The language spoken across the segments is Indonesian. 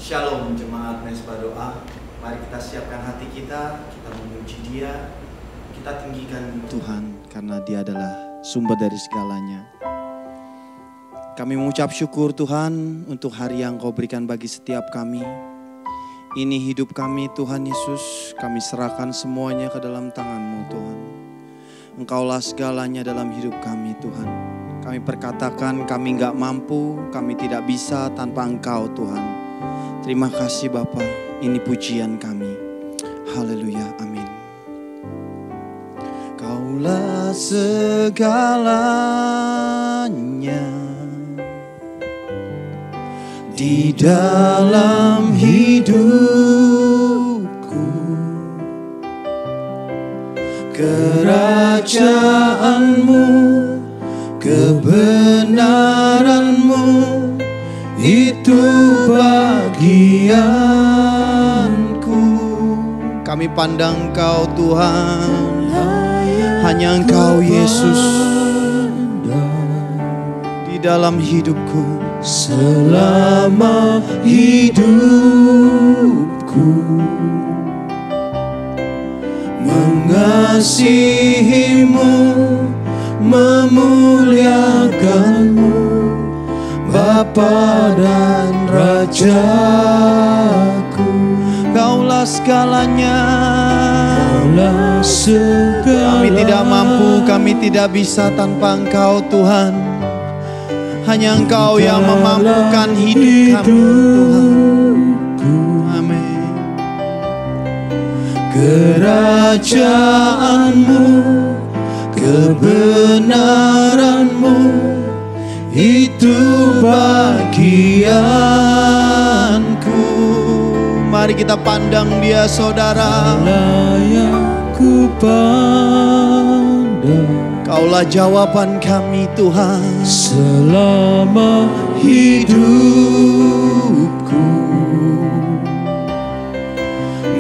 Shalom jemaat Mesbah Doa. Mari kita siapkan hati kita memuji Dia, kita tinggikan Tuhan karena Dia adalah sumber dari segalanya. Kami mengucap syukur Tuhan untuk hari yang Kau berikan bagi setiap kami. Ini hidup kami Tuhan Yesus, kami serahkan semuanya ke dalam tangan-Mu Tuhan. Engkaulah segalanya dalam hidup kami Tuhan. Kami perkatakan kami gak mampu, kami tidak bisa tanpa Engkau Tuhan. Terima kasih Bapa, ini pujian kami. Haleluya, amin. Kaulah segalanya di dalam hidupku. Kerajaan-Mu, kebenaran-Mu, itu bagianku. Kami pandang Engkau Tuhan, hanya Engkau Yesus di dalam hidupku. Selama hidupku mengasihi-Mu, memuliakan-Mu, Bapa dan Rajaku. Kaulah segalanya. Kaulah segalanya. Kami tidak mampu, kami tidak bisa tanpa Engkau Tuhan. Hanya Engkau yang memampukan hidup kami Tuhan. Amin. Kerajaan-Mu, kebenaran-Mu, itu bagianku. Mari kita pandang Dia saudara. Ku pandang. Kaulah jawaban kami Tuhan. Selama hidupku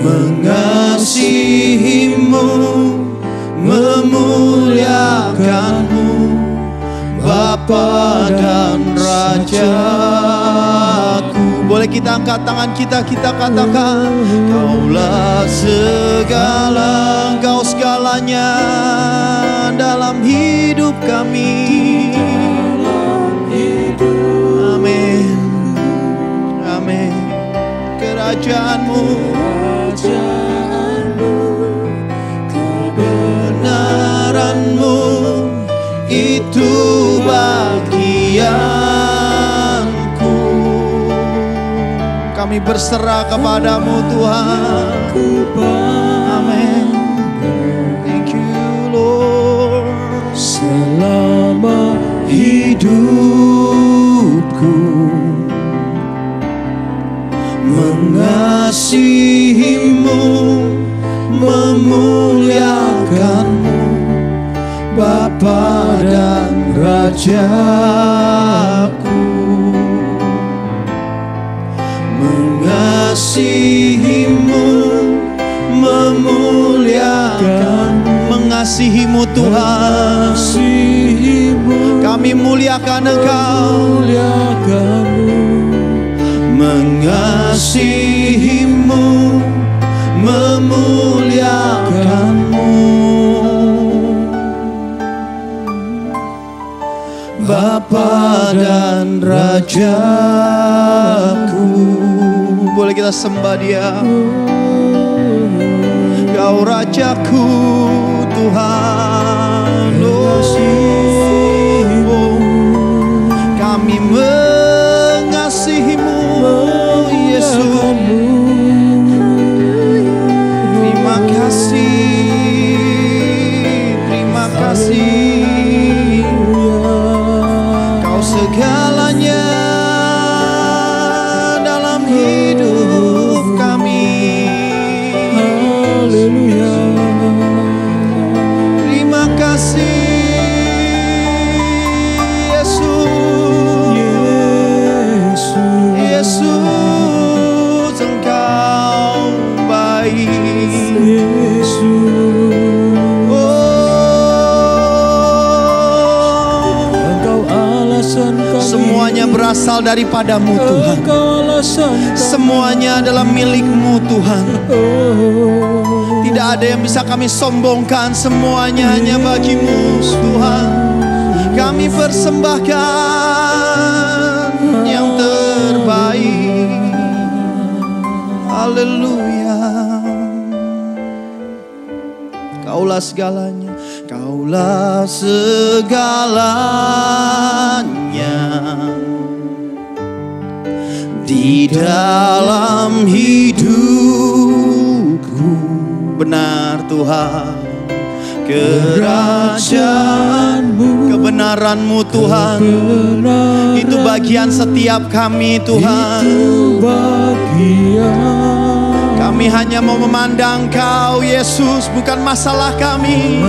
mengasihi-Mu, memuliakan-Mu, Bapa dan Rajaku. Boleh kita angkat tangan kita katakan, Kaulah segala, Engkau segalanya dalam hidup kami. Amin. Amin. Kerajaan-Mu, kebenaran-Mu, itu bagianku. Kami berserah kepadamu Tuhan. Amin. Thank you Lord. Selama hidupku mengasihi-Mu, memuliakan-Mu, Bapa dan Rajaku. Mengasihi-Mu, memuliakan-Mu. Mengasihi-Mu Tuhan. Kami muliakan Engkau. Mengasihi-Mu, memuliakan-Mu, Bapa dan Rajaku. Boleh kita sembah Dia. Kau Rajaku Tuhan. Kami mengasihi-Mu Yesus. Terima kasih. Terima kasih. Kau segalanya dalam hidup kami. Haleluya. berasal daripadamu Tuhan. Semuanya adalah milik-Mu Tuhan. Tidak ada yang bisa kami sombongkan, semuanya hanya bagi-Mu Tuhan. Kami persembahkan yang terbaik. Haleluya. Kaulah segalanya, Kaulah segalanya di dalam hidupku. Benar Tuhan, kerajaan-Mu, kebenaran-Mu Tuhan, itu bagian setiap kami Tuhan. Kami hanya mau memandang Kau Yesus, bukan masalah kami.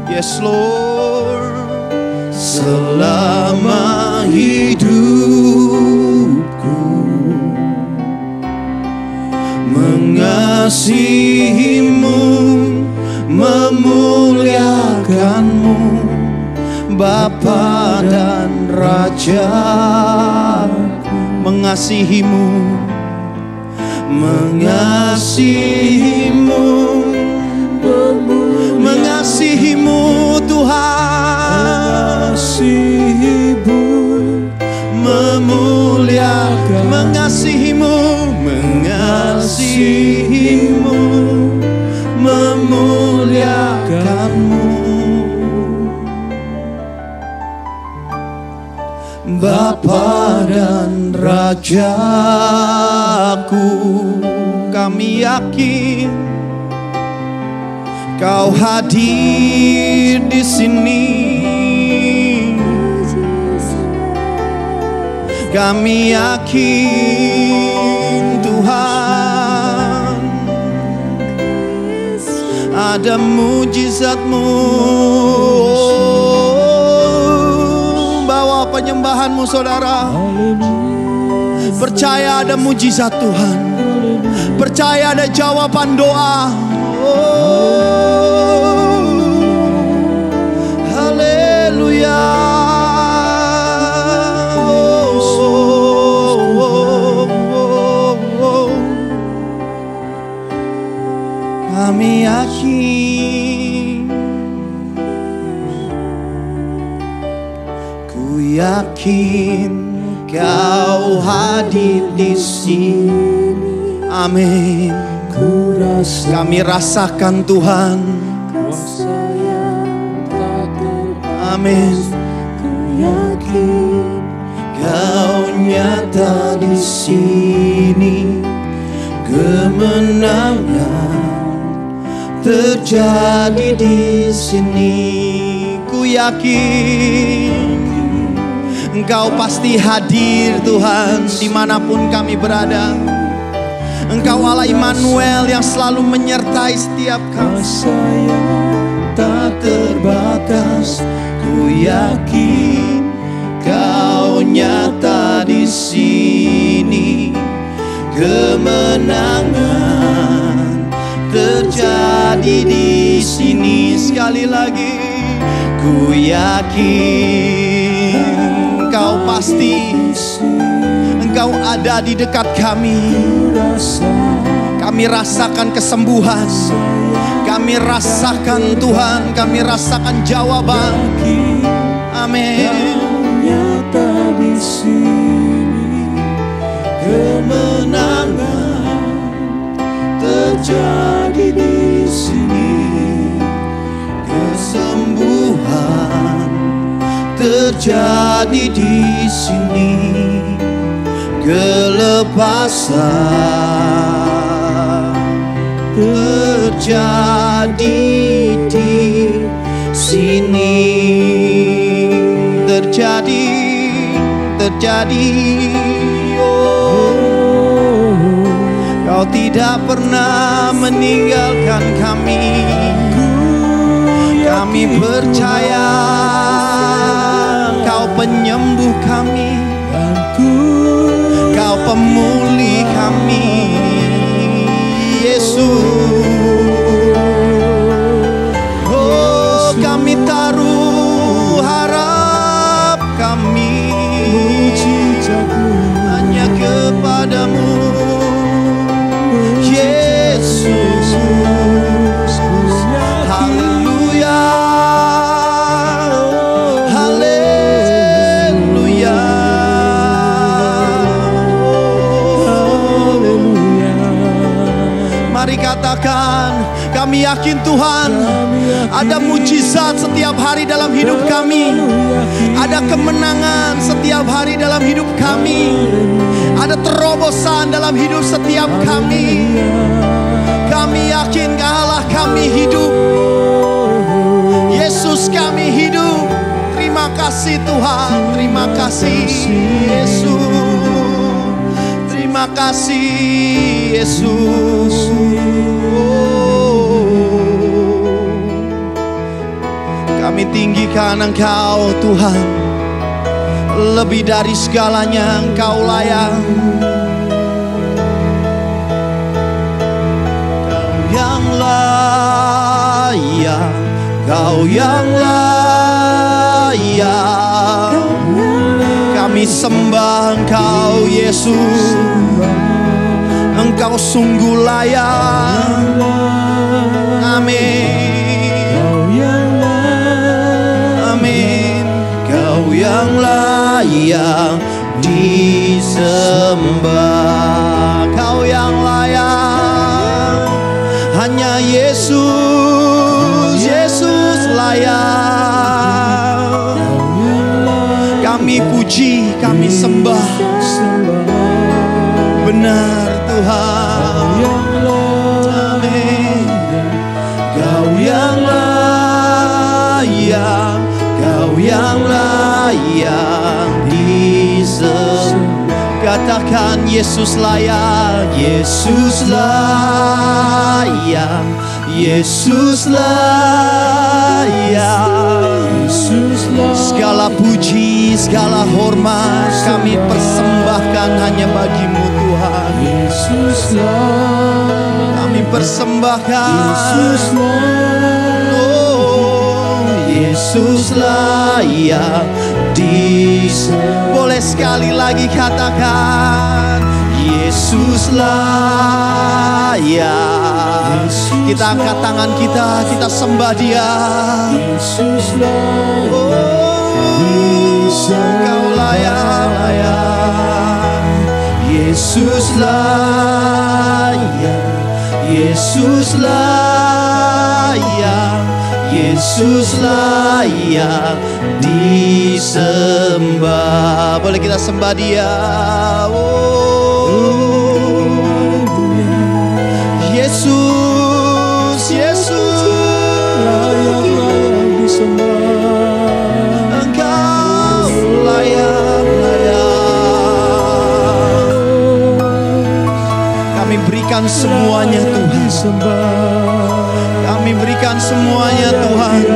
Yes Lord. Selama hidupku mengasihi-Mu, memuliakan-Mu, Bapa dan Raja. Mengasihi-Mu, mengasihi-Mu, mengasihi-Mu Tuhan. Mengasihi-Mu, memuliakan, mengasihi-Mu, mengasihi-Mu, memuliakan-Mu, Bapa dan Rajaku. Kami yakin Kau hadir di sini. Kami yakin Tuhan ada mujizat-Mu. Bawa penyembahan-Mu saudara. Percaya ada mujizat Tuhan. Percaya ada jawaban doa. Haleluya. Kami yakin, ku yakin Kau hadir di sini. Amin. Kami rasakan Tuhan. Amin. Ku yakin Kau nyata di sini. Kemenangan terjadi di sini. Ku yakin Engkau pasti hadir Tuhan dimanapun kami berada. Engkau Allah Immanuel yang selalu menyertai setiap kami. Tak terbatas, ku yakin Kau nyata di sini. Kemenangan terjadi di sini. Sekali lagi, ku yakin Engkau pasti, Engkau ada di dekat kami. Kami rasakan kesembuhan. Kami rasakan Tuhan. Kami rasakan jawaban. Amin. Nyata di sini. Kemenangan terjadi di sini. Kesembuhan terjadi di sini. Kelepasan terjadi di sini. Terjadi. Oh, Kau tidak pernah meninggalkan kami. Kami percaya Kau penyembuh kami. Kau pemulih kami, Yesus. Oh, kami taruh katakan, kami yakin Tuhan, ada mujizat setiap hari dalam hidup kami. Ada kemenangan setiap hari dalam hidup kami. Ada terobosan dalam hidup setiap kami. Kami yakin Allah kami hidup. Yesus kami hidup. Terima kasih Tuhan. Terima kasih Yesus. Terima kasih Yesus. Kami tinggikan Engkau Tuhan. Lebih dari segalanya Engkau layak. Kau yang layak, Kau yang layak. Kami sembah Engkau Yesus. Engkau sungguh layak. Amin. Amin. Kau yang layak disembah. Kau yang layak. Hanya Yesus, Yesus layak. Kami puji, kami sembah. Benar Tuhan. Amin. Kau yang layak, Kau yang layak disembah. Katakan Yesus layak, Yesus layak, Yesus layak. Segala puji, segala hormat kami persembahkan hanya bagimu Tuhan. Kami persembahkan. Oh, Yesus layak disembah. Boleh sekali lagi katakan, Yesus layak. Kita angkat tangan kita sembah Dia. Kau layak, layak. Yesus layak, Yesus layak, Yesus layak disembah. Boleh kita sembah Dia. Yesus, Yesus layak disembah. Engkau layak, layak. Kami berikan semuanya Tuhan. Kami berikan semuanya Tuhan.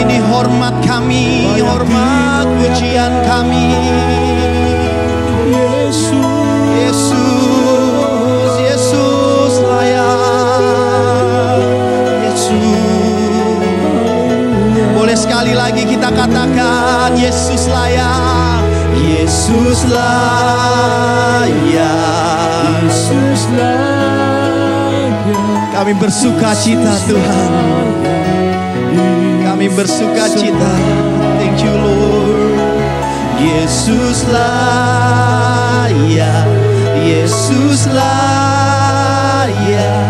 Ini hormat kami, hormat pujian kami. Yesus, Yesus layak. Yesus. Boleh sekali lagi kita katakan, Yesus layak. Yesus layak. Yesus layak. Kami bersuka cita Tuhan. Kami bersuka cita. Thank you Lord. Yesus layak. Yesus layak.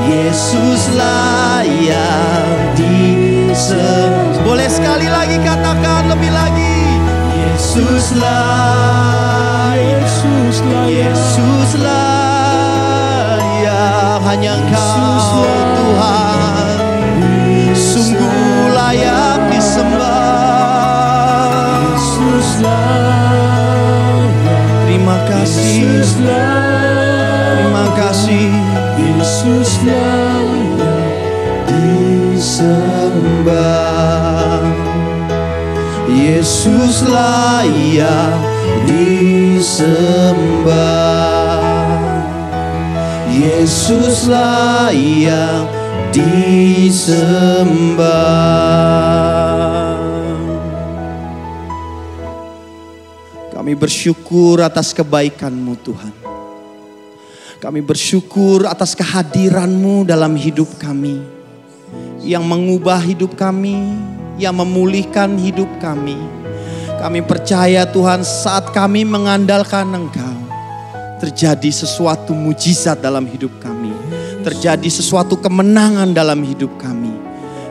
Yesus layak disembah. Boleh sekali lagi katakan lebih lagi. Yesus layak. Yesus layak. Yesus layak. Hanya Engkau Tuhan. Sungguh layak disembah. Yesus layak. Terima kasih. Terima kasih. Yesus layak disembah. Yesus layak disembah. Yesus layak disembah. Kami bersyukur atas kebaikan-Mu Tuhan. Kami bersyukur atas kehadiran-Mu dalam hidup kami, yang mengubah hidup kami, yang memulihkan hidup kami. Kami percaya Tuhan, saat kami mengandalkan Engkau, terjadi sesuatu mujizat dalam hidup kami. terjadi sesuatu kemenangan dalam hidup kami.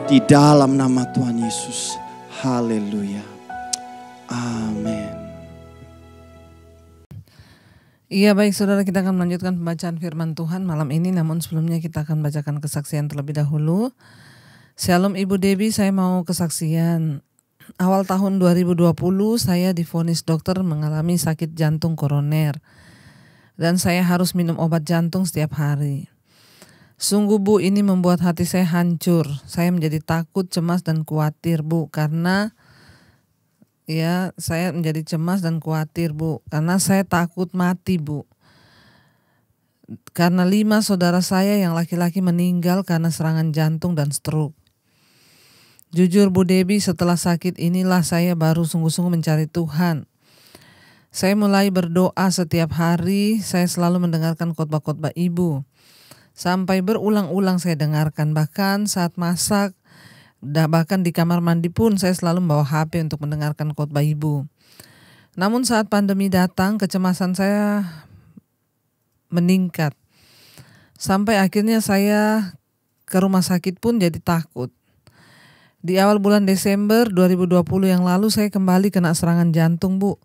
Di dalam nama Tuhan Yesus. Haleluya. Amin. Iya, baik saudara, kita akan melanjutkan pembacaan firman Tuhan malam ini. Namun sebelumnya kita akan bacakan kesaksian terlebih dahulu. Shalom Ibu Debbie, saya mau kesaksian. Awal tahun 2020 saya divonis dokter mengalami sakit jantung koroner. Dan saya harus minum obat jantung setiap hari. Sungguh Bu, ini membuat hati saya hancur. Saya menjadi takut, cemas dan khawatir Bu, karena saya menjadi cemas dan khawatir Bu, karena saya takut mati Bu. Karena 5 saudara saya yang laki-laki meninggal karena serangan jantung dan stroke. Jujur Bu Debbie, setelah sakit inilah saya baru sungguh-sungguh mencari Tuhan. Saya mulai berdoa setiap hari, saya selalu mendengarkan khotbah-khotbah Ibu. Sampai berulang-ulang saya dengarkan, bahkan saat masak, bahkan di kamar mandi pun saya selalu membawa HP untuk mendengarkan khotbah Ibu. Namun saat pandemi datang, kecemasan saya meningkat. Sampai akhirnya saya ke rumah sakit pun jadi takut. Di awal bulan Desember 2020 yang lalu saya kembali kena serangan jantung Bu.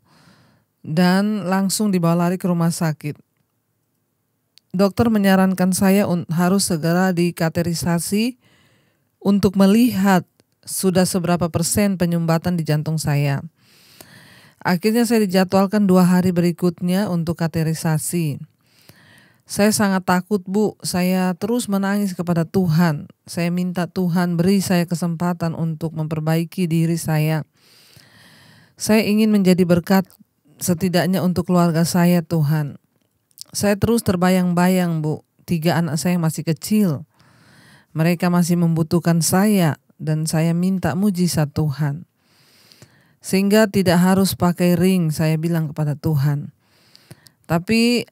Dan langsung dibawa lari ke rumah sakit. Dokter menyarankan saya harus segera dikateterisasi untuk melihat sudah seberapa persen penyumbatan di jantung saya. Akhirnya saya dijadwalkan 2 hari berikutnya untuk kateterisasi. Saya sangat takut Bu, saya terus menangis kepada Tuhan. Saya minta Tuhan beri saya kesempatan untuk memperbaiki diri saya. Saya ingin menjadi berkat setidaknya untuk keluarga saya Tuhan. Saya terus terbayang-bayang Bu, 3 anak saya masih kecil. Mereka masih membutuhkan saya dan saya minta mujizat Tuhan. Sehingga tidak harus pakai ring, saya bilang kepada Tuhan. Tapi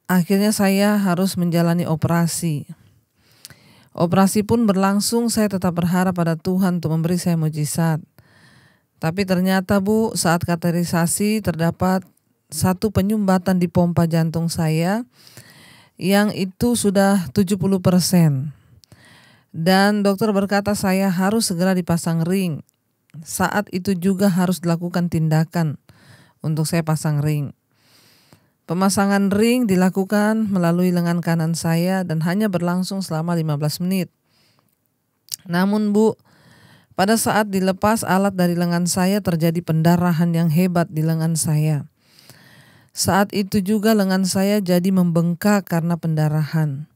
akhirnya saya harus menjalani operasi. Operasi pun berlangsung, saya tetap berharap pada Tuhan untuk memberi saya mujizat. Tapi ternyata Bu, saat kateterisasi terdapat 1 penyumbatan di pompa jantung saya yang itu sudah 70%. Dan dokter berkata saya harus segera dipasang ring. Saat itu juga harus dilakukan tindakan untuk saya pasang ring. Pemasangan ring dilakukan melalui lengan kanan saya dan hanya berlangsung selama 15 menit. Namun Bu, pada saat dilepas alat dari lengan saya terjadi pendarahan yang hebat di lengan saya. Saat itu juga lengan saya jadi membengkak karena pendarahan.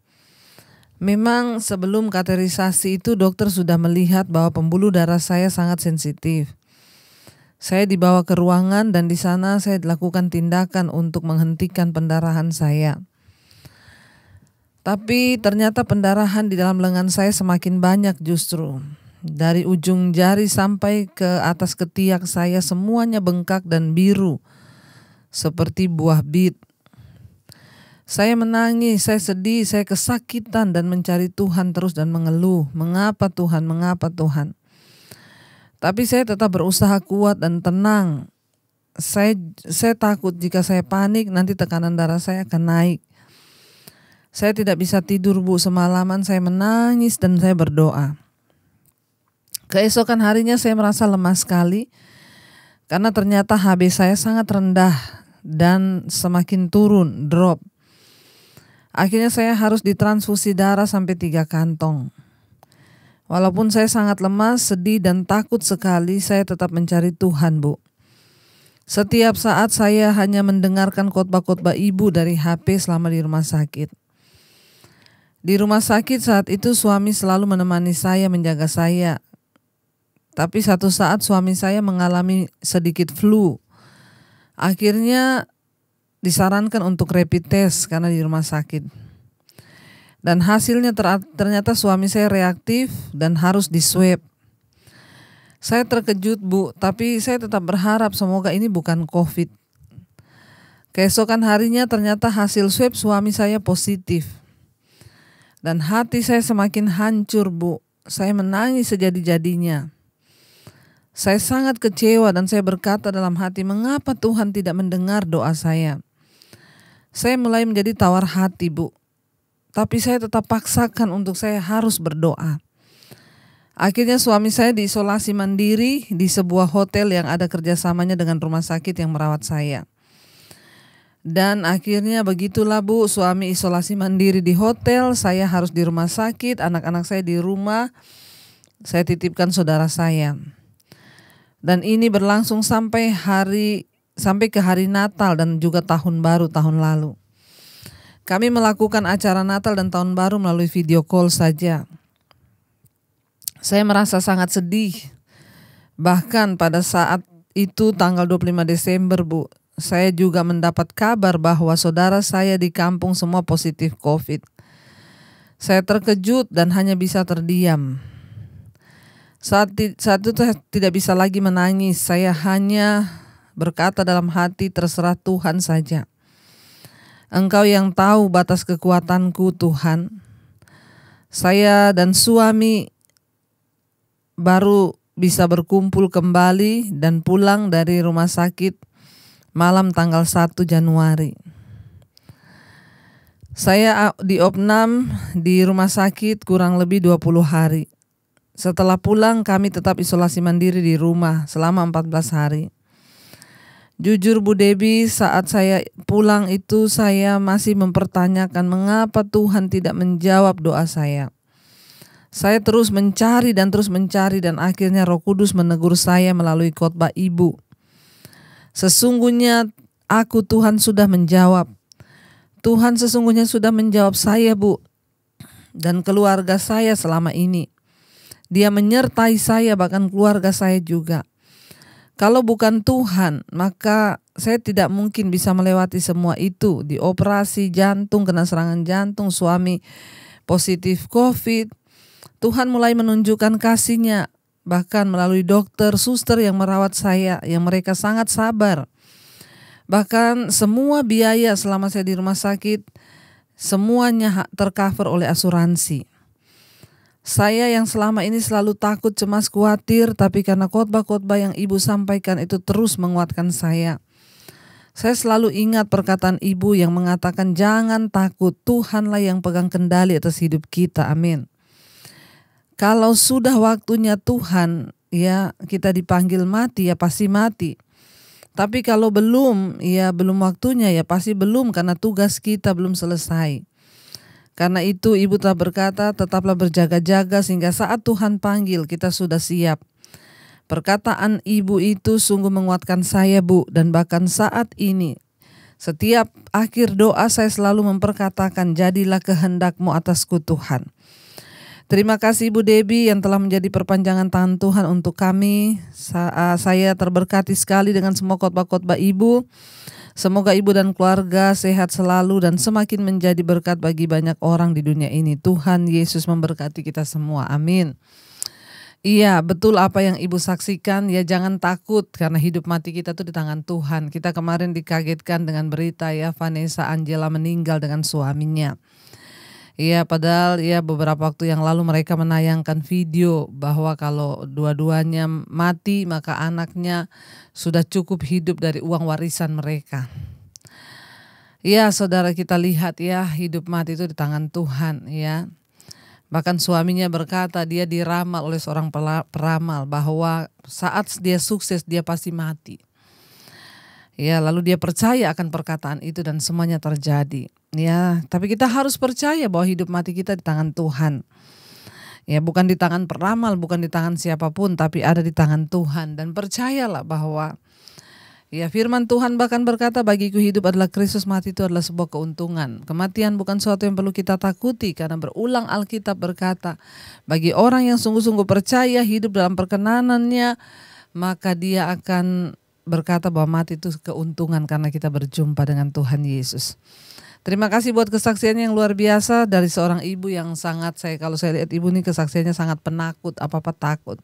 Memang sebelum kateterisasi itu dokter sudah melihat bahwa pembuluh darah saya sangat sensitif. Saya dibawa ke ruangan dan di sana saya dilakukan tindakan untuk menghentikan pendarahan saya. Tapi ternyata pendarahan di dalam lengan saya semakin banyak justru. Dari ujung jari sampai ke atas ketiak saya semuanya bengkak dan biru. Seperti buah bit. Saya menangis, saya sedih, saya kesakitan dan mencari Tuhan terus dan mengeluh. Mengapa Tuhan, mengapa Tuhan? Tapi saya tetap berusaha kuat dan tenang. Saya takut jika saya panik nanti tekanan darah saya akan naik. Saya tidak bisa tidur Bu, semalaman saya menangis dan saya berdoa. Keesokan harinya saya merasa lemas sekali. Karena ternyata HB saya sangat rendah dan semakin turun, drop. Akhirnya saya harus ditransfusi darah sampai 3 kantong. Walaupun saya sangat lemas, sedih dan takut sekali, saya tetap mencari Tuhan Bu. Setiap saat saya hanya mendengarkan khotbah-khotbah Ibu dari HP selama di rumah sakit. Di rumah sakit saat itu suami selalu menemani saya, menjaga saya. Tapi satu saat suami saya mengalami sedikit flu. Akhirnya disarankan untuk rapid test karena di rumah sakit. Dan hasilnya ternyata suami saya reaktif dan harus diswab. Saya terkejut Bu, tapi saya tetap berharap semoga ini bukan COVID. Keesokan harinya ternyata hasil swab suami saya positif. Dan hati saya semakin hancur Bu. Saya menangis sejadi-jadinya. Saya sangat kecewa dan saya berkata dalam hati, mengapa Tuhan tidak mendengar doa saya? Saya mulai menjadi tawar hati Bu. tapi saya tetap paksakan untuk saya harus berdoa. Akhirnya suami saya diisolasi mandiri di sebuah hotel yang ada kerjasamanya dengan rumah sakit yang merawat saya. Dan akhirnya begitulah Bu, suami isolasi mandiri di hotel, saya harus di rumah sakit, anak-anak saya di rumah, saya titipkan saudara saya. Dan ini berlangsung sampai ke hari Natal dan juga tahun baru tahun lalu. Kami melakukan acara Natal dan tahun baru melalui video call saja. Saya merasa sangat sedih. Bahkan pada saat itu tanggal 25 Desember Bu, saya juga mendapat kabar bahwa saudara saya di kampung semua positif COVID. Saya terkejut dan hanya bisa terdiam. Saat itu saya tidak bisa lagi menangis, saya hanya berkata dalam hati, terserah Tuhan saja. Engkau yang tahu batas kekuatanku Tuhan. Saya dan suami baru bisa berkumpul kembali dan pulang dari rumah sakit malam tanggal 1 Januari. Saya diopnam di rumah sakit kurang lebih 20 hari. Setelah pulang kami tetap isolasi mandiri di rumah selama 14 hari. Jujur Bu Debbie, saat saya pulang itu saya masih mempertanyakan mengapa Tuhan tidak menjawab doa saya. Saya terus mencari dan akhirnya Roh Kudus menegur saya melalui khotbah Ibu. Sesungguhnya aku Tuhan sudah menjawab. Tuhan sesungguhnya sudah menjawab saya Bu dan keluarga saya selama ini. Dia menyertai saya bahkan keluarga saya juga. Kalau bukan Tuhan maka saya tidak mungkin bisa melewati semua itu. Dioperasi jantung, kena serangan jantung, suami positif COVID. Tuhan mulai menunjukkan kasih-Nya. Bahkan melalui dokter, suster yang merawat saya, yang mereka sangat sabar. Bahkan semua biaya selama saya di rumah sakit, semuanya tercover oleh asuransi. Saya yang selama ini selalu takut, cemas, khawatir, tapi karena khotbah-khotbah yang Ibu sampaikan itu terus menguatkan saya. Saya selalu ingat perkataan Ibu yang mengatakan jangan takut, Tuhanlah yang pegang kendali atas hidup kita, amin. Kalau sudah waktunya Tuhan, ya kita dipanggil mati, ya pasti mati. Tapi kalau belum, ya belum waktunya, ya pasti belum karena tugas kita belum selesai. Karena itu Ibu telah berkata, tetaplah berjaga-jaga sehingga saat Tuhan panggil kita sudah siap. Perkataan Ibu itu sungguh menguatkan saya Bu, dan bahkan saat ini, setiap akhir doa saya selalu memperkatakan, jadilah kehendak-Mu atasku Tuhan. Terima kasih Ibu Debbie yang telah menjadi perpanjangan tangan Tuhan untuk kami. Saya terberkati sekali dengan semua khotbah-khotbah Ibu. Semoga Ibu dan keluarga sehat selalu dan semakin menjadi berkat bagi banyak orang di dunia ini. Tuhan Yesus memberkati kita semua. Amin. Iya, betul apa yang Ibu saksikan. Ya jangan takut karena hidup mati kita tuh di tangan Tuhan. Kita kemarin dikagetkan dengan berita ya Vanessa Angela meninggal dengan suaminya. Iya, padahal ya beberapa waktu yang lalu mereka menayangkan video bahwa kalau dua-duanya mati maka anaknya sudah cukup hidup dari uang warisan mereka. Ya, saudara, kita lihat ya hidup mati itu di tangan Tuhan ya. Bahkan suaminya berkata dia diramal oleh seorang peramal bahwa saat dia sukses dia pasti mati. Ya, lalu dia percaya akan perkataan itu dan semuanya terjadi. Ya, tapi kita harus percaya bahwa hidup mati kita di tangan Tuhan. Ya, bukan di tangan peramal, bukan di tangan siapapun, tapi ada di tangan Tuhan. Dan percayalah bahwa ya firman Tuhan bahkan berkata, bagiku hidup adalah Kristus, mati itu adalah sebuah keuntungan. Kematian bukan sesuatu yang perlu kita takuti, karena berulang Alkitab berkata, bagi orang yang sungguh-sungguh percaya hidup dalam perkenanannya, maka dia akan berkata bahwa mati itu keuntungan karena kita berjumpa dengan Tuhan Yesus. Terima kasih buat kesaksiannya yang luar biasa dari seorang ibu yang sangat, kalau saya lihat ibu ini kesaksiannya sangat penakut, apa-apa takut.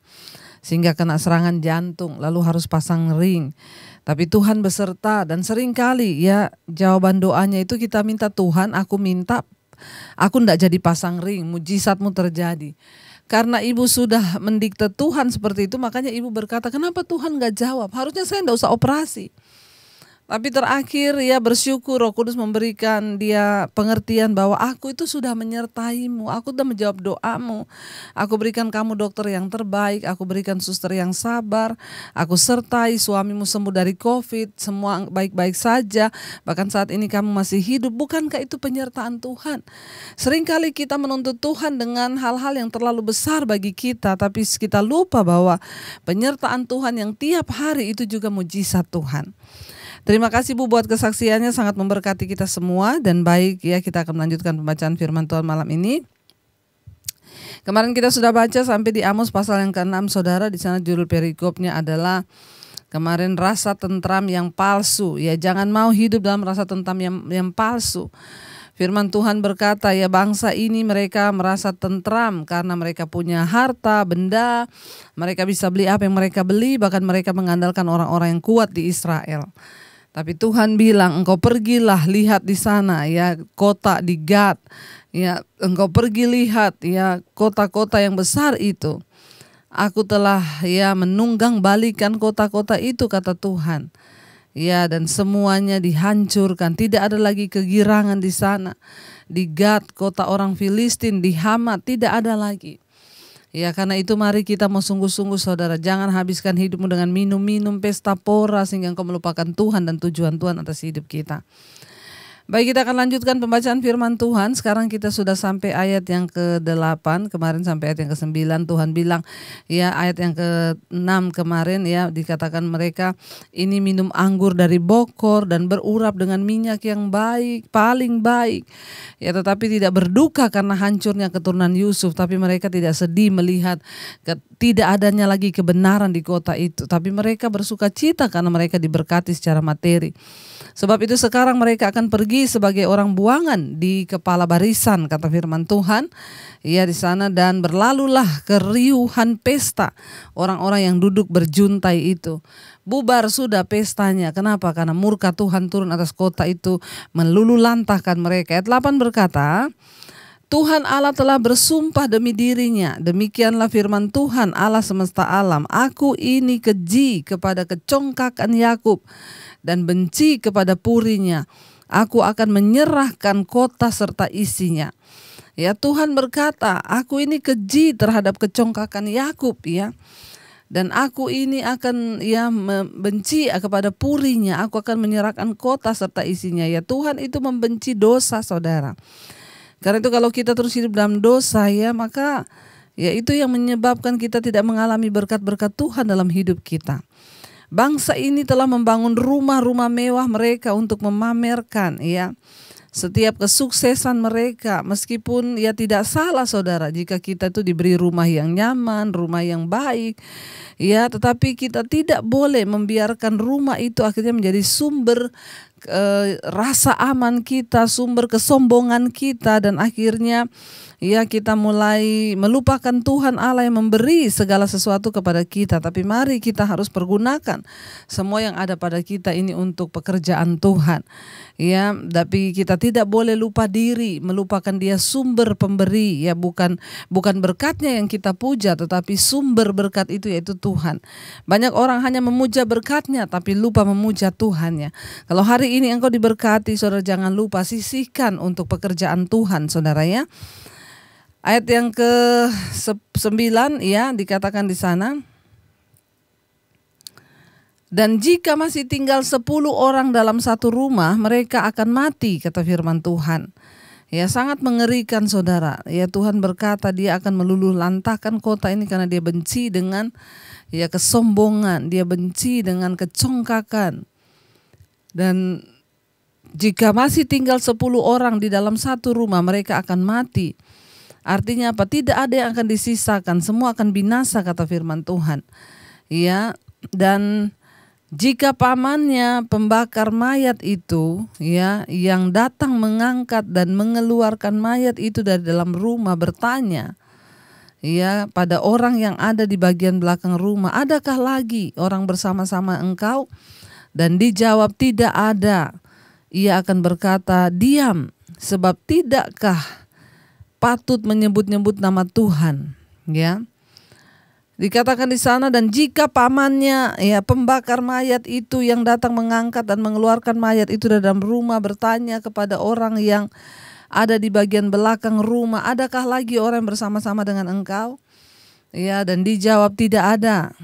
Sehingga kena serangan jantung, lalu harus pasang ring. Tapi Tuhan beserta dan seringkali ya jawaban doanya itu kita minta Tuhan, aku minta, aku enggak jadi pasang ring, mujizatmu terjadi. Karena ibu sudah mendikte Tuhan seperti itu, makanya ibu berkata, kenapa Tuhan enggak jawab? Harusnya saya enggak usah operasi. Tapi terakhir ia bersyukur, Roh Kudus memberikan dia pengertian bahwa aku itu sudah menyertaimu, aku sudah menjawab doamu. Aku berikan kamu dokter yang terbaik, aku berikan suster yang sabar, aku sertai suamimu sembuh dari COVID, semua baik-baik saja, bahkan saat ini kamu masih hidup. Bukankah itu penyertaan Tuhan? Seringkali kita menuntut Tuhan dengan hal-hal yang terlalu besar bagi kita, tapi kita lupa bahwa penyertaan Tuhan yang tiap hari itu juga mujizat Tuhan. Terima kasih Bu buat kesaksiannya, sangat memberkati kita semua. Dan baik ya, kita akan melanjutkan pembacaan firman Tuhan malam ini. Kemarin kita sudah baca sampai di Amos pasal yang ke-6 saudara. Di sana judul perikopnya adalah kemarin rasa tentram yang palsu. Ya, jangan mau hidup dalam rasa tentram yang palsu. Firman Tuhan berkata, ya bangsa ini mereka merasa tentram karena mereka punya harta, benda, mereka bisa beli apa yang mereka beli, bahkan mereka mengandalkan orang-orang yang kuat di Israel. Tapi Tuhan bilang, engkau pergilah lihat di sana ya kota di Gad, ya engkau pergi lihat ya kota-kota yang besar itu. Aku telah ya menunggang balikan kota-kota itu, kata Tuhan. Ya, dan semuanya dihancurkan, tidak ada lagi kegirangan di sana. Di Gad, kota orang Filistin, di Hamat, tidak ada lagi. Ya, karena itu mari kita mau sungguh-sungguh saudara, jangan habiskan hidupmu dengan minum-minum pesta pora sehingga engkau melupakan Tuhan dan tujuan Tuhan atas hidup kita. Baik, kita akan lanjutkan pembacaan firman Tuhan. Sekarang kita sudah sampai ayat yang ke-8, kemarin sampai ayat yang ke-9. Tuhan bilang, ya ayat yang ke-6 kemarin ya dikatakan mereka ini minum anggur dari bokor dan berurap dengan minyak yang baik, paling baik. Ya, tetapi tidak berduka karena hancurnya keturunan Yusuf, tapi mereka tidak sedih melihat tidak adanya lagi kebenaran di kota itu, tapi mereka bersuka cita karena mereka diberkati secara materi. Sebab itu sekarang mereka akan pergi sebagai orang buangan di kepala barisan, kata firman Tuhan. Ya, di sana dan berlalulah keriuhan pesta orang-orang yang duduk berjuntai itu. Bubar sudah pestanya. Kenapa? Karena murka Tuhan turun atas kota itu, melululantahkan mereka. Ayat 8 berkata, Tuhan Allah telah bersumpah demi dirinya. Demikianlah firman Tuhan Allah semesta alam. Aku ini keji kepada kecongkakan Yakub dan benci kepada purinya. Aku akan menyerahkan kota serta isinya. Ya, Tuhan berkata, aku ini keji terhadap kecongkakan Yakub ya. Dan aku ini akan ya membenci kepada purinya. Aku akan menyerahkan kota serta isinya. Ya, Tuhan itu membenci dosa saudara. Karena itu kalau kita terus hidup dalam dosa ya, maka ya itu yang menyebabkan kita tidak mengalami berkat-berkat Tuhan dalam hidup kita. Bangsa ini telah membangun rumah-rumah mewah mereka untuk memamerkan ya setiap kesuksesan mereka, meskipun ya tidak salah saudara jika kita itu diberi rumah yang nyaman, rumah yang baik ya, tetapi kita tidak boleh membiarkan rumah itu akhirnya menjadi sumber rasa aman kita, sumber kesombongan kita, dan akhirnya ya kita mulai melupakan Tuhan Allah yang memberi segala sesuatu kepada kita. Tapi mari kita harus pergunakan semua yang ada pada kita ini untuk pekerjaan Tuhan. Ya, tapi kita tidak boleh lupa diri, melupakan Dia sumber pemberi. Ya, bukan berkatnya yang kita puja, tetapi sumber berkat itu yaitu Tuhan. Banyak orang hanya memuja berkatnya tapi lupa memuja Tuhannya. Kalau hari ini engkau diberkati, saudara, jangan lupa sisihkan untuk pekerjaan Tuhan, saudara ya. Ayat yang ke-9 ya dikatakan di sana. Dan jika masih tinggal 10 orang dalam satu rumah, mereka akan mati, kata firman Tuhan. Ya, sangat mengerikan saudara. Ya, Tuhan berkata Dia akan meluluhlantahkan kota ini karena Dia benci dengan ya kesombongan, Dia benci dengan kecongkakan. Dan jika masih tinggal 10 orang di dalam satu rumah, mereka akan mati. Artinya apa? Tidak ada yang akan disisakan, semua akan binasa, kata firman Tuhan. Ya, dan jika pamannya pembakar mayat itu ya yang datang mengangkat dan mengeluarkan mayat itu dari dalam rumah bertanya ya pada orang yang ada di bagian belakang rumah, adakah lagi orang bersama-sama engkau? Dan dijawab tidak ada. Ia akan berkata, diam, sebab tidakkah patut menyebut-nyebut nama Tuhan, ya. Dikatakan di sana, dan jika pamannya ya pembakar mayat itu yang datang mengangkat dan mengeluarkan mayat itu dari dalam rumah bertanya kepada orang yang ada di bagian belakang rumah, adakah lagi orang yang bersama-sama dengan engkau? Ya, dan dijawab tidak ada.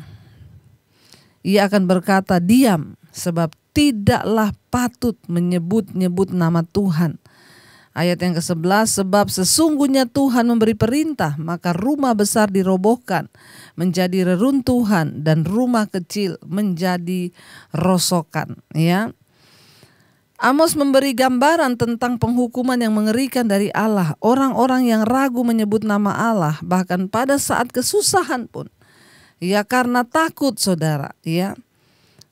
Ia akan berkata, diam, sebab tidaklah patut menyebut-nyebut nama Tuhan. Ayat yang ke-11, sebab sesungguhnya Tuhan memberi perintah, maka rumah besar dirobohkan menjadi reruntuhan dan rumah kecil menjadi rosokan. Ya, Amos memberi gambaran tentang penghukuman yang mengerikan dari Allah. Orang-orang yang ragu menyebut nama Allah, bahkan pada saat kesusahan pun, ya karena takut, saudara, ya.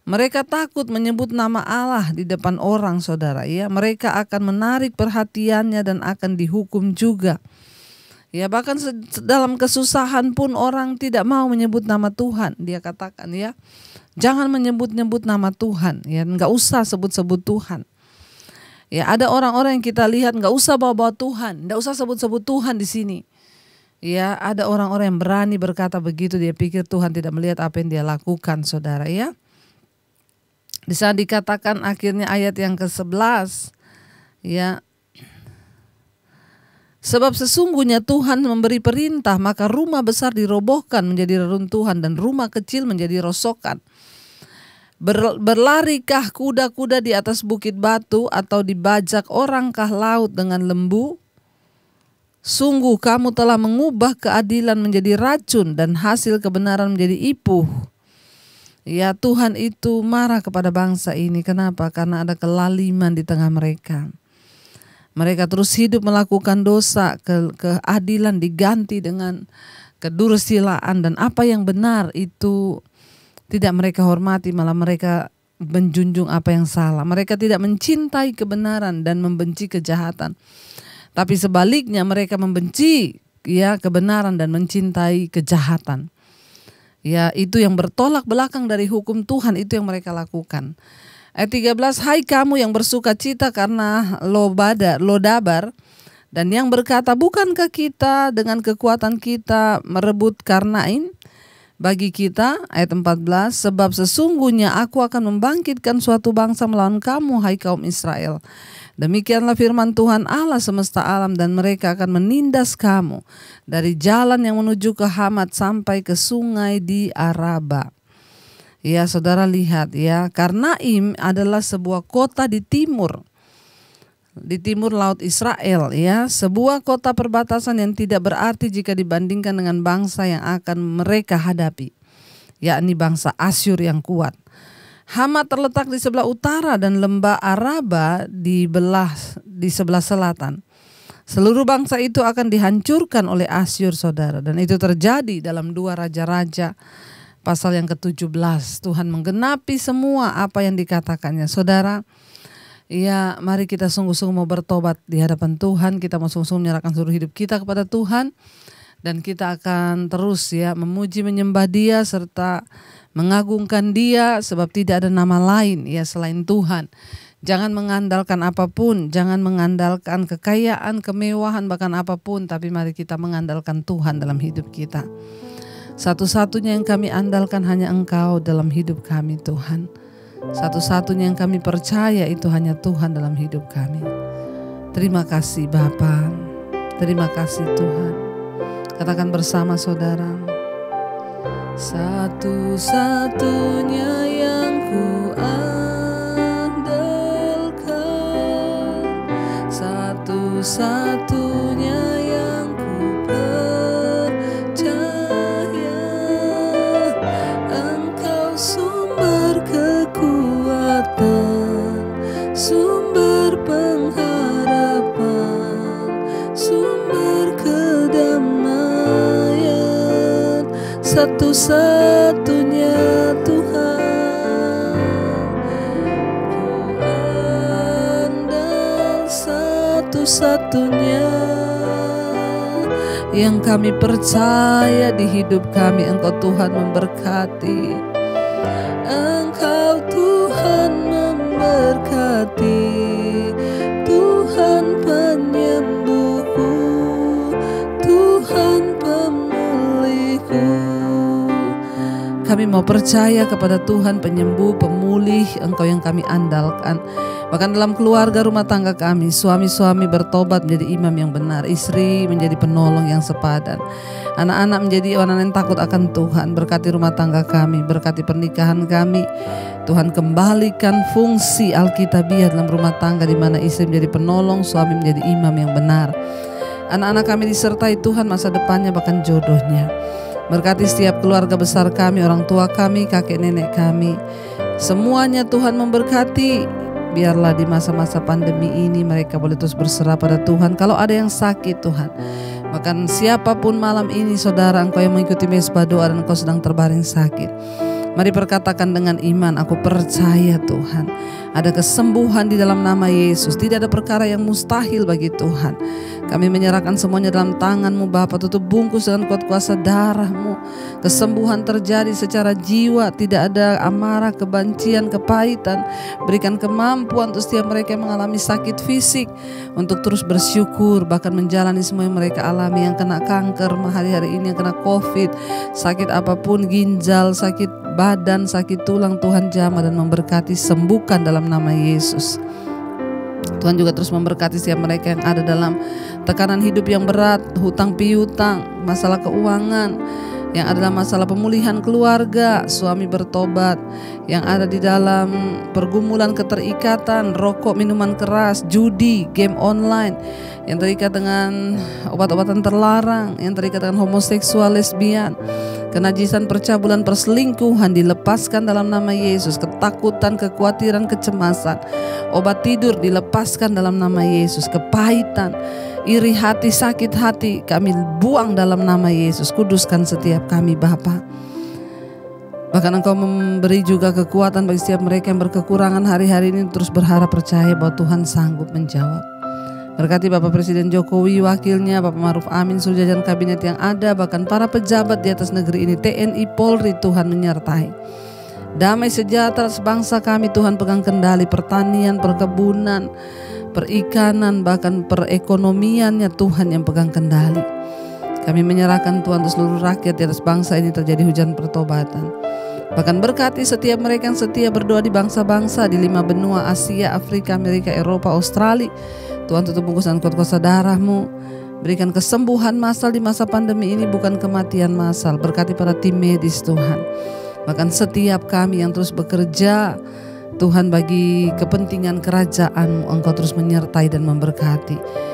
Mereka takut menyebut nama Allah di depan orang, saudara. Ya, mereka akan menarik perhatiannya dan akan dihukum juga. Ya, bahkan dalam kesusahan pun orang tidak mau menyebut nama Tuhan. Dia katakan, ya, jangan menyebut-nyebut nama Tuhan. Ya, nggak usah sebut-sebut Tuhan. Ya, ada orang-orang yang kita lihat nggak usah bawa-bawa Tuhan, nggak usah sebut-sebut Tuhan di sini. Ya, ada orang-orang yang berani berkata begitu. Dia pikir Tuhan tidak melihat apa yang dia lakukan, saudara. Ya. Di sana dikatakan akhirnya ayat yang ke-11, ya, sebab sesungguhnya Tuhan memberi perintah, maka rumah besar dirobohkan menjadi reruntuhan dan rumah kecil menjadi rosokan. Berlarikah kuda-kuda di atas bukit batu, atau dibajak orangkah laut dengan lembu? Sungguh kamu telah mengubah keadilan menjadi racun dan hasil kebenaran menjadi ipuh. Ya, Tuhan itu marah kepada bangsa ini. Kenapa? Karena ada kelaliman di tengah mereka. Mereka terus hidup melakukan dosa, keadilan diganti dengan kedursilaan, dan apa yang benar itu tidak mereka hormati, malah mereka menjunjung apa yang salah. Mereka tidak mencintai kebenaran dan membenci kejahatan. Tapi sebaliknya mereka membenci, ya, kebenaran dan mencintai kejahatan. Ya, itu yang bertolak belakang dari hukum Tuhan, itu yang mereka lakukan. Ayat 13, hai kamu yang bersuka cita karena Lodabar, dan yang berkata, bukankah kita dengan kekuatan kita merebut Karnaim bagi kita? Ayat 14, sebab sesungguhnya aku akan membangkitkan suatu bangsa melawan kamu, hai kaum Israel. Demikianlah firman Tuhan Allah semesta alam, dan mereka akan menindas kamu dari jalan yang menuju ke Hamat sampai ke sungai di Araba. Ya, saudara lihat, ya, Karnaim adalah sebuah kota di timur laut Israel, ya, sebuah kota perbatasan yang tidak berarti jika dibandingkan dengan bangsa yang akan mereka hadapi, yakni bangsa Asyur yang kuat. Hamat terletak di sebelah utara dan lembah Araba di sebelah selatan. Seluruh bangsa itu akan dihancurkan oleh Asyur, saudara. Dan itu terjadi dalam 2 Raja-Raja pasal yang ke-17. Tuhan menggenapi semua apa yang dikatakannya, saudara. Ya, mari kita sungguh-sungguh mau bertobat di hadapan Tuhan. Kita mau sungguh-sungguh menyerahkan seluruh hidup kita kepada Tuhan. Dan kita akan terus, ya, memuji menyembah Dia serta mengagungkan Dia, sebab tidak ada nama lain, ya, selain Tuhan. Jangan mengandalkan apapun, jangan mengandalkan kekayaan, kemewahan, bahkan apapun, tapi mari kita mengandalkan Tuhan dalam hidup kita. Satu-satunya yang kami andalkan hanya Engkau dalam hidup kami, Tuhan. Satu-satunya yang kami percaya itu hanya Tuhan dalam hidup kami. Terima kasih Bapa, terima kasih Tuhan. Katakan bersama, saudara. Satu-satunya yang ku andalkan, satu-satunya yang ku percaya, Engkau sumber kekuatan, sumber pengharapan, sumber kedamaian, satu-satunya Tuhan. Ku andal satu-satunya yang kami percaya di hidup kami. Engkau Tuhan memberkati, Engkau Tuhan memberkati, Tuhan penyembuhku, Tuhan pemulihku. kami mau percaya kepada Tuhan penyembuh, pemulih, Engkau yang kami andalkan. Bahkan dalam keluarga rumah tangga kami, suami-suami bertobat menjadi imam yang benar, istri menjadi penolong yang sepadan, anak-anak menjadi orang yang takut akan Tuhan. Berkati rumah tangga kami, berkati pernikahan kami. Tuhan, kembalikan fungsi Alkitabiah dalam rumah tangga, di mana istri menjadi penolong, suami menjadi imam yang benar. Anak-anak kami disertai Tuhan masa depannya, bahkan jodohnya. Berkati setiap keluarga besar kami, orang tua kami, kakek nenek kami. Semuanya Tuhan memberkati. Biarlah di masa-masa pandemi ini mereka boleh terus berserah pada Tuhan. Kalau ada yang sakit Tuhan, bahkan siapapun malam ini saudara, Engkau yang mengikuti mesbah doa dan Engkau sedang terbaring sakit, mari perkatakan dengan iman, aku percaya Tuhan, ada kesembuhan di dalam nama Yesus. Tidak ada perkara yang mustahil bagi Tuhan. Kami menyerahkan semuanya dalam tangan-Mu Bapa. Tutup bungkus dengan kuat kuasa darah-Mu. Kesembuhan terjadi secara jiwa. Tidak ada amarah, kebencian, kepahitan. Berikan kemampuan untuk setiap mereka yang mengalami sakit fisik, untuk terus bersyukur, bahkan menjalani semua yang mereka alami. Yang kena kanker hari-hari ini, yang kena COVID, sakit apapun, ginjal, sakit badan, sakit tulang, Tuhan jamah dan memberkati, sembuhkan dalam nama Yesus. Tuhan juga terus memberkati setiap mereka yang ada dalam tekanan hidup yang berat, hutang piutang, masalah keuangan, yang ada dalam masalah pemulihan keluarga, suami bertobat, yang ada di dalam pergumulan keterikatan, rokok, minuman keras, judi, game online, yang terikat dengan obat-obatan terlarang, yang terikat dengan homoseksual, lesbian, kenajisan, percabulan, perselingkuhan, dilepaskan dalam nama Yesus. Ketakutan, kekhawatiran, kecemasan, obat tidur dilepaskan dalam nama Yesus. Kepahitan, iri hati, sakit hati, kami buang dalam nama Yesus. Kuduskan setiap kami Bapa. Bahkan Engkau memberi juga kekuatan bagi setiap mereka yang berkekurangan hari-hari ini, terus berharap, percaya bahwa Tuhan sanggup menjawab. Berkati Bapak Presiden Jokowi, wakilnya, Bapak Ma'ruf Amin, seluruh jajaran kabinet yang ada, bahkan para pejabat di atas negeri ini, TNI, Polri, Tuhan menyertai. Damai sejahtera sebangsa kami, Tuhan pegang kendali pertanian, perkebunan, perikanan, bahkan perekonomiannya, Tuhan yang pegang kendali. Kami menyerahkan Tuhan untuk seluruh rakyat di atas bangsa ini, terjadi hujan pertobatan. Bahkan berkati setiap mereka yang setia berdoa di bangsa-bangsa, di 5 benua, Asia, Afrika, Amerika, Eropa, Australia. Tuhan, tutup bungkus dan kuat kuasa darah-Mu. Berikan kesembuhan massal di masa pandemi ini, bukan kematian massal. Berkati para tim medis Tuhan. Bahkan setiap kami yang terus bekerja Tuhan bagi kepentingan kerajaan-Mu, Engkau terus menyertai dan memberkati.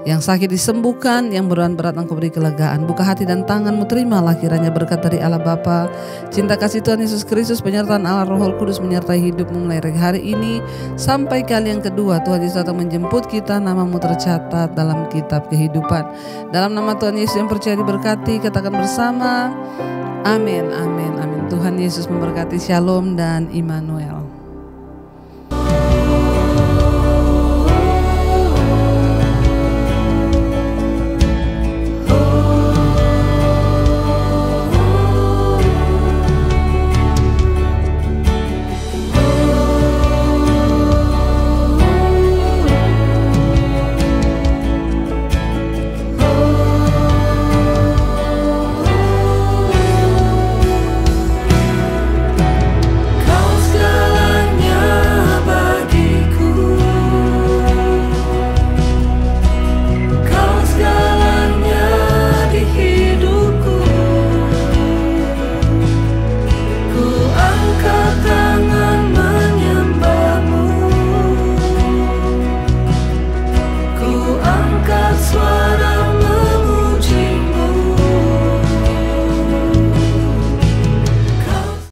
Yang sakit disembuhkan, yang berat Engkau beri kelegaan. Buka hati dan tangan-Mu, terimalah kiranya berkat dari Allah Bapa, cinta kasih Tuhan Yesus Kristus, penyertaan Allah Roh Kudus menyertai hidup-Mu mulai dari hari ini sampai kali yang kedua Tuhan Yesus datang menjemput kita. Nama-Mu tercatat dalam kitab kehidupan. Dalam nama Tuhan Yesus yang percaya diberkati, katakan bersama, amin, amin, amin. Tuhan Yesus memberkati. Shalom dan Immanuel.